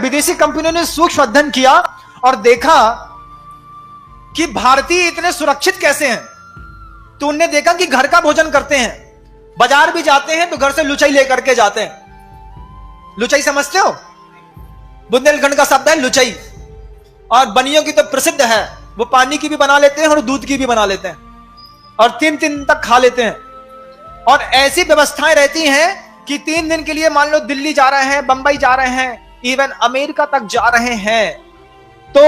विदेशी कंपनियों ने सूक्ष्म अध्ययन किया और देखा कि भारतीय इतने सुरक्षित कैसे हैं। तो उनने देखा कि घर का भोजन करते हैं, बाजार भी जाते हैं तो घर से लुचाई लेकर के जाते हैं। लुचाई समझते हो? बुंदेलखंड का शब्द है लुचाई, और बनियों की तो प्रसिद्ध है, वो पानी की भी बना लेते हैं और दूध की भी बना लेते हैं और 3 दिन तक खा लेते हैं। और ऐसी व्यवस्थाएं रहती हैं कि 3 दिन के लिए मान लो दिल्ली जा रहे हैं, बंबई जा रहे हैं, इवन अमेरिका तक जा रहे हैं, तो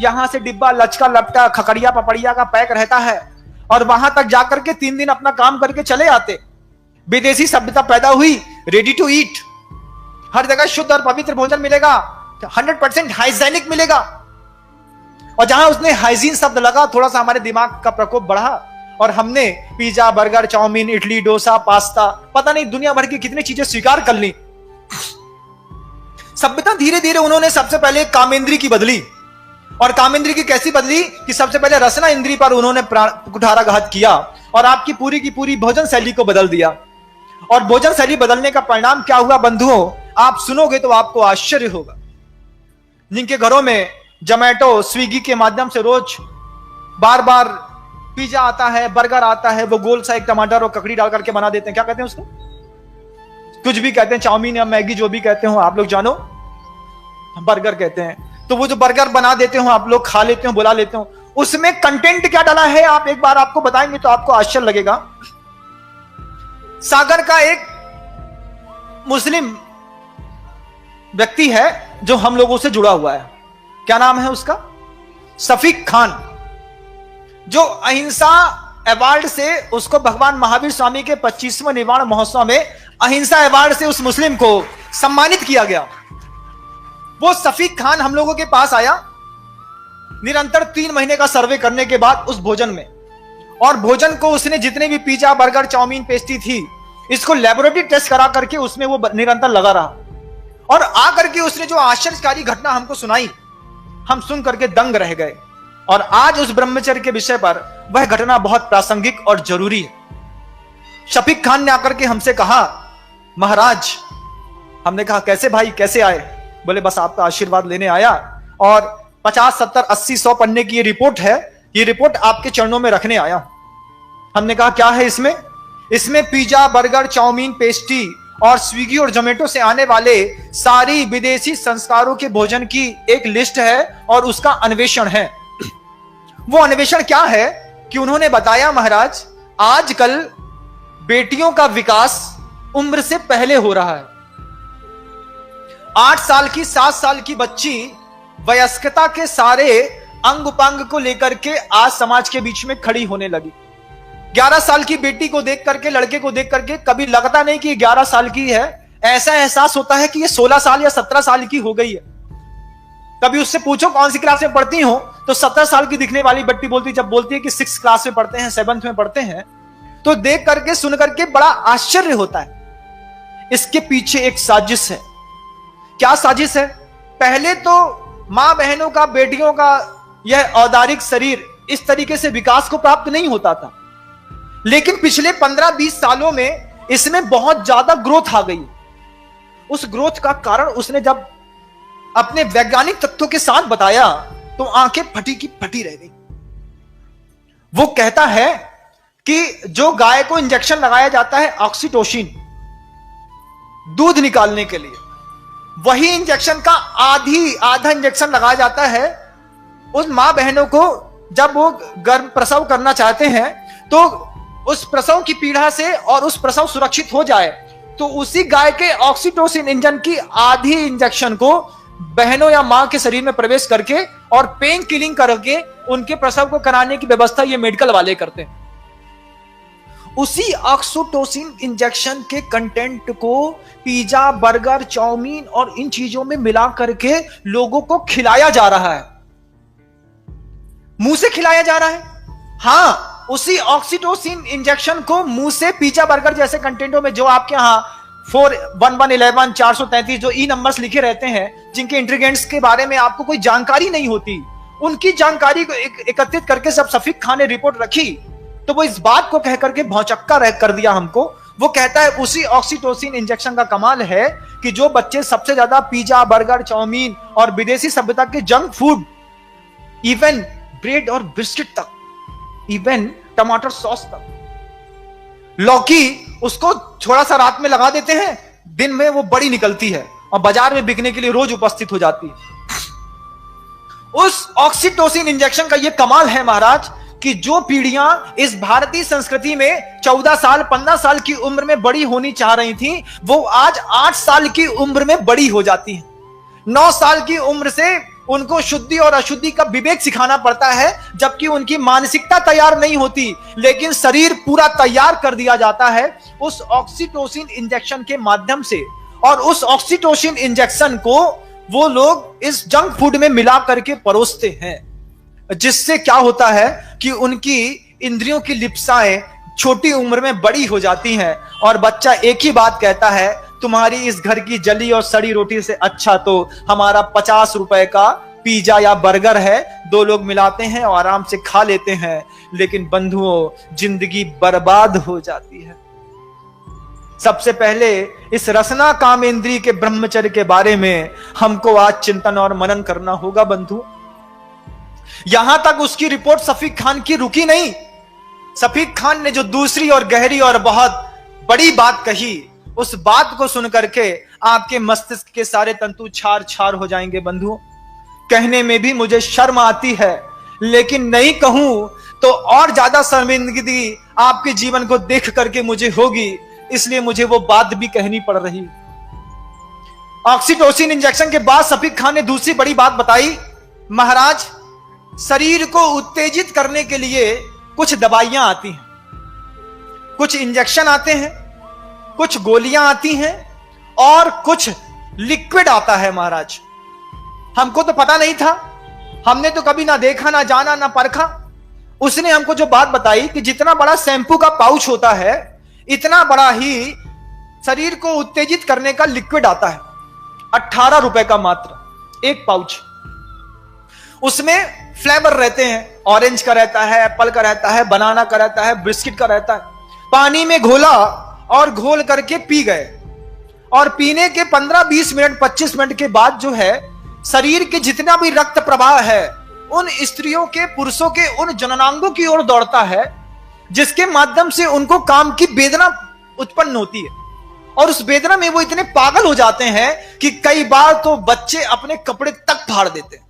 यहां से डिब्बा लचका लपटा खकड़िया पपड़िया का पैक रहता है और वहां तक जाकर के 3 दिन अपना काम करके चले आते। विदेशी सभ्यता पैदा हुई, रेडी टू ईट, हर जगह शुद्ध और पवित्र भोजन मिलेगा, 100% हाइजीनिक मिलेगा। और जहां उसने हाइजीन शब्द लगा, थोड़ा सा हमारे दिमाग का प्रकोप बढ़ा और हमने pizza, burger, chow mein, idli, dosa, pasta, पता नहीं दुनिया भर की कितनी चीजें स्वीकार कर ली। सभ्यता धीरे धीरे उन्होंने सबसे पहले कामेंद्री की बदली, और कामेंद्री की कैसी बदली कि सबसे पहले रसना इंद्री पर उन्होंने कुठाराघात किया और आपकी पूरी की पूरी भोजन शैली को बदल दिया। और भोजन शैली बदलने का परिणाम क्या हुआ बंधुओं, आप सुनोगे तो आपको आश्चर्य होगा। जिनके घरों में जोमैटो, स्विगी के माध्यम से रोज बार बार पिज्जा आता है, बर्गर आता है, वो गोल सा एक टमाटर और ककड़ी डाल करके बना देते हैं, क्या कहते हैं उसको, कुछ भी कहते हैं, चाउमीन या मैगी जो भी कहते हो आप लोग जानो, बर्गर कहते हैं। तो वो जो बर्गर बना देते हो आप लोग, खा लेते हो, बुला लेते हो, उसमें कंटेंट क्या डाला है आप एक बार आपको बताएंगे तो आपको आश्चर्य लगेगा। सागर का एक मुस्लिम व्यक्ति है जो हम लोगों से जुड़ा हुआ है, क्या नाम है उसका, शफीक खान, जो अहिंसा अवार्ड से उसको भगवान महावीर स्वामी के 25वें निर्वाण महोत्सव में अहिंसा अवार्ड से उस मुस्लिम को सम्मानित किया गया। वो शफीक खान हम लोगों के पास आया निरंतर 3 महीने का सर्वे करने के बाद उस भोजन में, और भोजन को उसने जितने भी पिज्जा, बर्गर, चाउमीन, पेस्ट्री थी, इसको लेबोरेटरी टेस्ट करा करके उसमें वो निरंतर लगा रहा और आकर के उसने जो आश्चर्यकारी घटना हमको सुनाई, हम सुन करके दंग रह गए। और आज उस ब्रह्मचर्य के विषय पर वह घटना बहुत प्रासंगिक और जरूरी है। शफीक खान ने आकर के हमसे कहा, महाराज, हमने कहा कैसे भाई, कैसे आए? बोले बस आपका आशीर्वाद लेने आया और 50, 70, 80, 100 पन्ने की ये रिपोर्ट है, ये रिपोर्ट आपके चरणों में रखने आया। हमने कहा क्या है इसमें? इसमें पिज्जा, बर्गर, चाउमीन, पेस्ट्री और स्विगी और जोमेटो से आने वाले सारी विदेशी संस्कारों के भोजन की एक लिस्ट है और उसका अन्वेषण है। वो अन्वेषण क्या है कि उन्होंने बताया, महाराज, आजकल बेटियों का विकास उम्र से पहले हो रहा है। 8 साल की, 7 साल की बच्ची वयस्कता के सारे अंग उपांग को लेकर के आज समाज के बीच में खड़ी होने लगी। 11 साल की बेटी को देख करके, लड़के को देख करके कभी लगता नहीं कि 11 साल की है, ऐसा एहसास होता है कि ये 16 साल या 17 साल की हो गई है। कभी उससे पूछो कौन सी क्लास में पढ़ती हो, तो 17 साल की दिखने वाली बच्ची बोलती, जब बोलती है कि 6th क्लास में पढ़ते हैं, 7th में पढ़ते हैं, तो देख करके सुन करके बड़ा आश्चर्य होता है। इसके पीछे एक साजिश है। क्या साजिश है? पहले तो मां बहनों का, बेटियों का यह औदारिक शरीर इस तरीके से विकास को प्राप्त नहीं होता था, लेकिन पिछले 15-20 सालों में इसमें बहुत ज्यादा ग्रोथ आ गई। उस ग्रोथ का कारण उसने जब अपने वैज्ञानिक तथ्यों के साथ बताया तो आंखें फटी की फटी रह गई। वो कहता है कि जो गाय को इंजेक्शन लगाया जाता है ऑक्सीटोसिन दूध निकालने के लिए, वही इंजेक्शन का आधा इंजेक्शन लगाया जाता है उन मां बहनों को जब वो गर्भ प्रसव करना चाहते हैं, तो उस प्रसव की पीड़ा से और उस प्रसव सुरक्षित हो जाए, तो उसी गाय के ऑक्सीटोसिन इंजन की आधी इंजेक्शन को बहनों या मां के शरीर में प्रवेश करके और पेन किलिंग करके उनके प्रसव को कराने की व्यवस्था ये मेडिकल वाले करते हैं। उसी ऑक्सीटोसिन इंजेक्शन के कंटेंट को पिज्जा, बर्गर, चाउमीन और इन चीजों में मिला करके लोगों को खिलाया जा रहा है, मुंह से खिलाया जा रहा है। हां, उसी ऑक्सीटोसिन इंजेक्शन को मुंह से पिज्जा, बर्गर जैसे कंटेंटों में, जो आपके यहां 41111 433 जो ई नंबर्स लिखे रहते हैं, जिनके इंग्रेडिएंट्स के बारे में आपको कोई जानकारी नहीं होती, उनकी जानकारी को एकत्रित करके जब शफीक खान ने रिपोर्ट रखी, तो वो इस बात को कहकर के भौचक्का कर दिया हमको। वो कहता है उसी ऑक्सीटोसिन इंजेक्शन का कमाल है कि जो बच्चे सबसे ज्यादा पिज्जा, बर्गर, चाउमीन और विदेशी सभ्यता के जंक फूड, इवन ब्रेड और बिस्किट तक, इवन टमाटर सॉस तक, लौकी उसको थोड़ा सा रात में लगा देते हैं, दिन में वो बड़ी निकलती है और बाजार में बिकने के लिए रोज उपस्थित हो जाती है। उस ऑक्सीटोसिन इंजेक्शन का ये कमाल है महाराज कि जो पीढ़ियां इस भारतीय संस्कृति में 14 साल 15 साल की उम्र में बड़ी होनी चाह रही थी, वो आज 8 साल की उम्र में बड़ी हो जाती हैं। 9 साल की उम्र से उनको शुद्धि और अशुद्धि का विवेक सिखाना पड़ता है, जबकि उनकी मानसिकता तैयार नहीं होती, लेकिन शरीर पूरा तैयार कर दिया जाता है उस ऑक्सीटोसिन इंजेक्शन के माध्यम से। और उस ऑक्सीटोसिन इंजेक्शन को वो लोग इस जंक फूड में मिला करके परोसते हैं, जिससे क्या होता है कि उनकी इंद्रियों की लिप्साएं छोटी उम्र में बड़ी हो जाती हैं और बच्चा एक ही बात कहता है, तुम्हारी इस घर की जली और सड़ी रोटी से अच्छा तो हमारा 50 रुपए का पिज्जा या बर्गर है, 2 लोग मिलाते हैं और आराम से खा लेते हैं। लेकिन बंधुओं, जिंदगी बर्बाद हो जाती है। सबसे पहले इस रसना काम इंद्रिय के ब्रह्मचर्य के बारे में हमको आज चिंतन और मनन करना होगा बंधु। यहां तक उसकी रिपोर्ट सफीक खान की रुकी नहीं। सफीक खान ने जो दूसरी और गहरी और बहुत बड़ी बात कही, उस बात को सुन करके आपके मस्तिष्क के सारे तंतु छार छार हो जाएंगे बंधुओं। कहने में भी मुझे शर्म आती है, लेकिन नहीं कहूं तो और ज्यादा शर्मिंदगी आपके जीवन को देख करके मुझे होगी, इसलिए मुझे वो बात भी कहनी पड़ रही। ऑक्सीटोसिन इंजेक्शन के बाद सफीक खान ने दूसरी बड़ी बात बताई, महाराज शरीर को उत्तेजित करने के लिए कुछ दवाइयां आती हैं, कुछ इंजेक्शन आते हैं, कुछ गोलियां आती हैं और कुछ लिक्विड आता है। महाराज हमको तो पता नहीं था, हमने तो कभी ना देखा, ना जाना, ना परखा। उसने हमको जो बात बताई कि जितना बड़ा शैंपू का पाउच होता है, इतना बड़ा ही शरीर को उत्तेजित करने का लिक्विड आता है। 18 रुपए का मात्र एक पाउच। उसमें फ्लेवर रहते हैं, ऑरेंज का रहता है, एप्पल का रहता है, बनाना का रहता है, बिस्किट का रहता है। पानी में घोला और घोल करके पी गए, और पीने के 15-20 मिनट 25 मिनट के बाद जो है शरीर के जितना भी रक्त प्रवाह है उन स्त्रियों के, पुरुषों के उन जननांगों की ओर दौड़ता है, जिसके माध्यम से उनको काम की वेदना उत्पन्न होती है। और उस वेदना में वो इतने पागल हो जाते हैं कि कई बार तो बच्चे अपने कपड़े तक फाड़ देते हैं।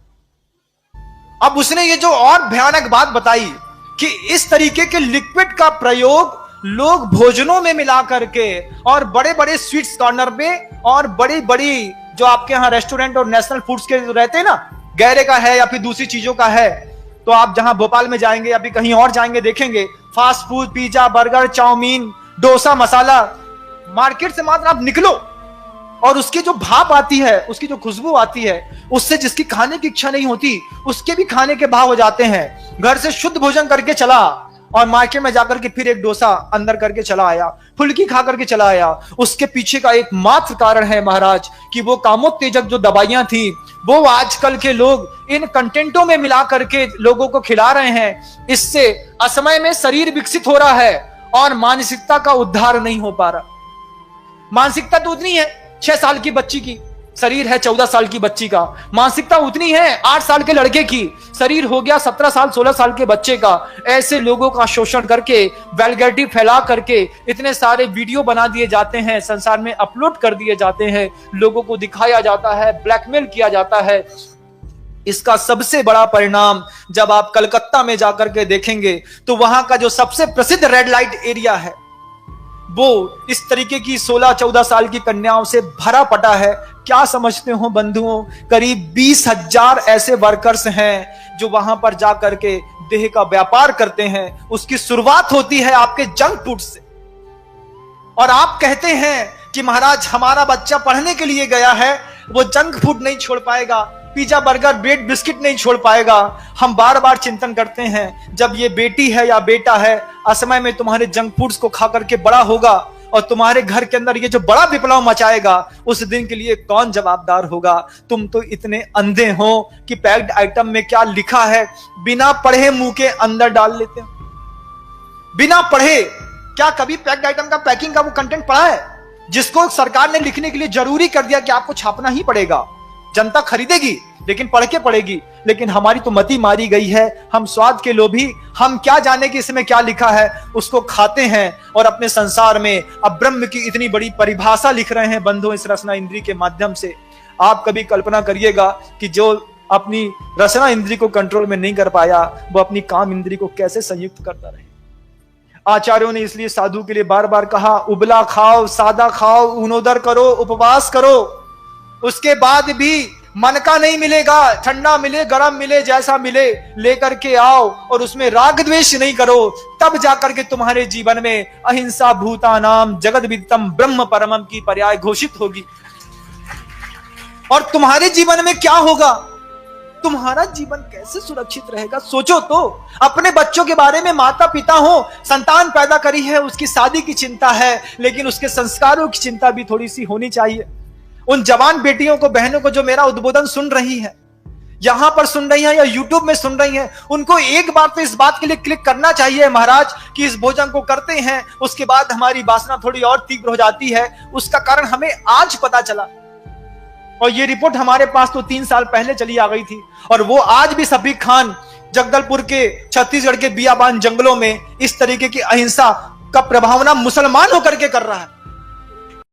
अब उसने ये जो और भयानक बात बताई कि इस तरीके के लिक्विड का प्रयोग लोग भोजनों में मिला करके और बड़े बड़े स्वीट्स कॉर्नर में और बड़ी बड़ी जो आपके यहां रेस्टोरेंट और नेशनल फूड्स के रहते हैं ना, गहरे का है या फिर दूसरी चीजों का है, तो आप जहां भोपाल में जाएंगे या फिर कहीं और जाएंगे देखेंगे fast food, pizza, burger, chowmein, dosa, masala, market से मात्र आप निकलो और उसकी जो भाप आती है, उसकी जो खुशबू आती है, उससे जिसकी खाने की इच्छा नहीं होती उसके भी खाने के भाव हो जाते हैं। घर से शुद्ध भोजन करके चला और मार्केट में जाकर के फिर एक डोसा अंदर करके चला आया, फुल्की खा करके चला आया। उसके पीछे का एक मात्र कारण है महाराज कि वो कामोत्तेजक जो दवाइयां थी वो आजकल के लोग इन कंटेंटों में मिला करके लोगों को खिला रहे हैं। इससे असमय में शरीर विकसित हो रहा है और मानसिकता का उद्धार नहीं हो पा रहा। मानसिकता तो उतनी है 6 साल की बच्ची की, शरीर है 14 साल की बच्ची का। मानसिकता उतनी है 8 साल के लड़के की, शरीर हो गया 17 साल 16 साल के बच्चे का। ऐसे लोगों का शोषण करके, वल्गैरिटी फैला करके इतने सारे वीडियो बना दिए जाते हैं, संसार में अपलोड कर दिए जाते हैं, लोगों को दिखाया जाता है, ब्लैकमेल किया जाता है। इसका सबसे बड़ा परिणाम जब आप कलकत्ता में जाकर के देखेंगे तो वहां का जो सबसे प्रसिद्ध रेड लाइट एरिया है वो इस तरीके की 16-14 साल की कन्याओं से भरा पटा है। क्या समझते हो बंधुओं, करीब 20,000 ऐसे वर्कर्स हैं जो वहां पर जाकर के देह का व्यापार करते हैं। उसकी शुरुआत होती है आपके जंक फूड से। और आप कहते हैं कि महाराज हमारा बच्चा पढ़ने के लिए गया है, वो जंक फूड नहीं छोड़ पाएगा, पिज्जा, बर्गर, ब्रेड, बिस्किट नहीं छोड़ पाएगा। हम बार बार चिंतन करते हैं, जब ये बेटी है या बेटा है असमय में तुम्हारे जंक फूड्स को खा करके बड़ा होगा और तुम्हारे घर के अंदर ये जो बड़ा विप्लव मचाएगा, उस दिन के लिए कौन जवाबदार होगा? तुम तो इतने अंधे हो कि पैक्ड आइटम में क्या लिखा है बिना पढ़े मुंह के अंदर डाल लेते हो। बिना पढ़े क्या कभी पैक्ड आइटम का पैकिंग का वो कंटेंट पढ़ा है? जिसको सरकार ने लिखने के लिए जरूरी कर दिया कि आपको छापना ही पड़ेगा, जनता खरीदेगी लेकिन पढ़ के पड़ेगी। लेकिन हमारी तो मति मारी गई है, हम स्वाद के लोभी, हम क्या जाने कि इसमें क्या लिखा है, उसको खाते हैं और अपने संसार में अब ब्रह्म की इतनी बड़ी परिभाषा लिख रहे हैं बंधु इस रसना इंद्री के माध्यम से। आप कभी कल्पना करिएगा कि जो अपनी रसना इंद्री को कंट्रोल में नहीं कर पाया, वो अपनी काम इंद्री को कैसे संयुक्त करता रहे। आचार्यों ने इसलिए साधु के लिए बार बार कहा, उबला खाओ, सादा खाओ, ऊनोदर करो, उपवास करो, उसके बाद भी मन का नहीं मिलेगा, ठंडा मिले गरम मिले जैसा मिले लेकर के आओ और उसमें राग द्वेष नहीं करो, तब जाकर के तुम्हारे जीवन में अहिंसा भूतानाम जगद विदितम ब्रह्म परमम की पर्याय घोषित होगी। और तुम्हारे जीवन में क्या होगा, तुम्हारा जीवन कैसे सुरक्षित रहेगा, सोचो तो। अपने बच्चों के बारे में माता पिता हो, संतान पैदा करी है, उसकी शादी की चिंता है, लेकिन उसके संस्कारों की चिंता भी थोड़ी सी होनी चाहिए। उन जवान बेटियों को, बहनों को जो मेरा उद्बोधन सुन रही है, यहां पर सुन रही हैं या यूट्यूब में सुन रही हैं, उनको एक बार तो इस बात के लिए क्लिक करना चाहिए महाराज कि इस भोजन को करते हैं उसके बाद हमारी वासना थोड़ी और तीव्र हो जाती है। उसका कारण हमें आज पता चला और ये रिपोर्ट हमारे पास तो 3 साल पहले चली आ गई थी। और वो आज भी सफीक खान जगदलपुर के, छत्तीसगढ़ के बियाबान जंगलों में इस तरीके की अहिंसा का प्रभावना मुसलमान होकर के कर रहा है।